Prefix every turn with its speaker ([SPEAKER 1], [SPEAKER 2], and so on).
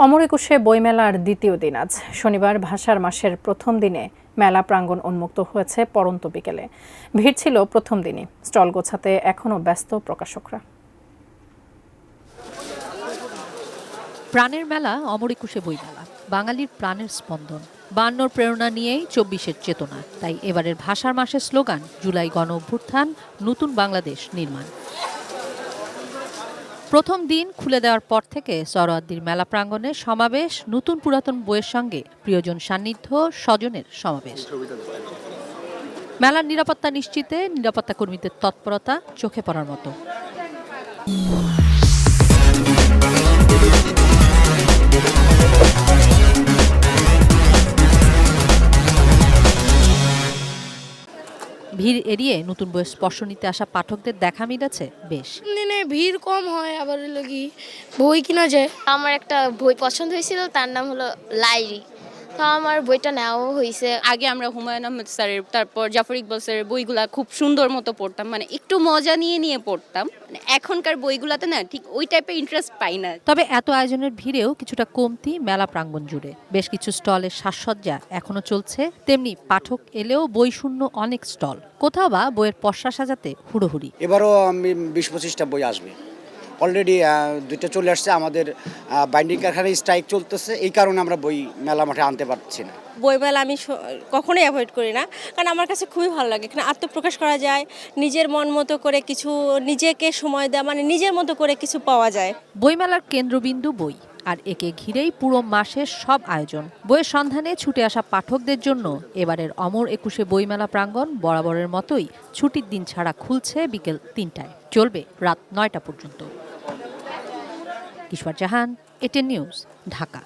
[SPEAKER 1] অমর একুশে বইমেলার দ্বিতীয় দিন আজ শনিবার ভাষার মাসের প্রথম দিনে মেলা প্রাঙ্গণ উন্মুক্ত হয়েছে পড়ন্ত বিকেলে। ভিড় ছিল প্রথম দিনই, স্টল গোছাতে এখনও ব্যস্ত প্রকাশকরা।
[SPEAKER 2] প্রাণের মেলা অমর একুশে বইমেলা বাঙালির প্রাণের স্পন্দন। 52 প্রেরণা নিয়েই 24-এর চেতনা। তাই এবারের ভাষার মাসের স্লোগান জুলাই গণ অভ্যুত্থান, নতুন বাংলাদেশ নির্মাণ। প্রথম দিন খুলে দেওয়ার পর থেকে সরোয়ার্দীর মেলা প্রাঙ্গণে সমাবেশ, নতুন পুরাতন বইয়ের সঙ্গে প্রিয়জন সান্নিধ্য, স্বজনের সমাবেশ। মেলার নিরাপত্তা নিশ্চিতে নিরাপত্তা কর্মীদের তৎপরতা চোখে পড়ার মতো। ভিড় এড়িয়ে নতুন বইয়ের স্পর্শ নিতে আসা পাঠকদের দেখা মিলেছে বেশ।
[SPEAKER 3] দিনে ভিড় কম হয়, আবার লাগি বই কিনা যায়।
[SPEAKER 4] আমার একটা বই পছন্দ হয়েছিল, তার নাম হলো লাইরি। তো আমার বইটা নেওয়া হয়েছে।
[SPEAKER 5] আগে আমরা হুমায়ুন আহমেদ স্যারের, তারপর জাফর ইকবাল স্যারের বইগুলা খুব সুন্দর মতো পড়তাম, মানে একটু মজা নিয়ে নিয়ে পড়তাম। মানে এখনকার বইগুলাতে না ঠিক ওই টাইপের ইন্টারেস্ট পাই না।
[SPEAKER 2] তবে এত আয়োজনের ভিড়েও কিছুটা কমতি মেলা প্রাঙ্গণ জুড়ে। বেশ কিছু স্টলের সাজসজ্জা এখনো চলছে, তেমনি পাঠক এলেও বই শূন্য অনেক স্টল। কোথাও বা বইয়ের পসরা সাজাতে হুড়োহুড়ি।
[SPEAKER 6] এবারও 20-25টা বই আসবে। অলরেডি 2টা চলে আসছে। আমাদের বাইন্ডিং কারখানায় স্ট্রাইক চলতেছে, এই কারণে আমরা বই মেলা মাঠে আনতে পারছি না।
[SPEAKER 7] বইমেলা আমি কখনোই অ্যাভয়েড করি না, কারণ আমার কাছে খুবই ভালো লাগে। এখানে আত্মপ্রকাশ করা যায়, নিজের মন মতো করে কিছু, নিজেকে সময় দেওয়া, মানে নিজের মতো করে কিছু পাওয়া যায়।
[SPEAKER 2] বইমেলার কেন্দ্রবিন্দু বই, আর একে ঘিরেই পুরো মাসের সব আয়োজন। বইয়ের সন্ধানে ছুটে আসা পাঠকদের জন্য এবারের অমর একুশে বইমেলা প্রাঙ্গণ বরাবরের মতোই ছুটির দিন ছাড়া খুলছে বিকেল 3টায়, চলবে রাত 9টা পর্যন্ত। কিশোর জাহান, এটিএন নিউজ, ঢাকা।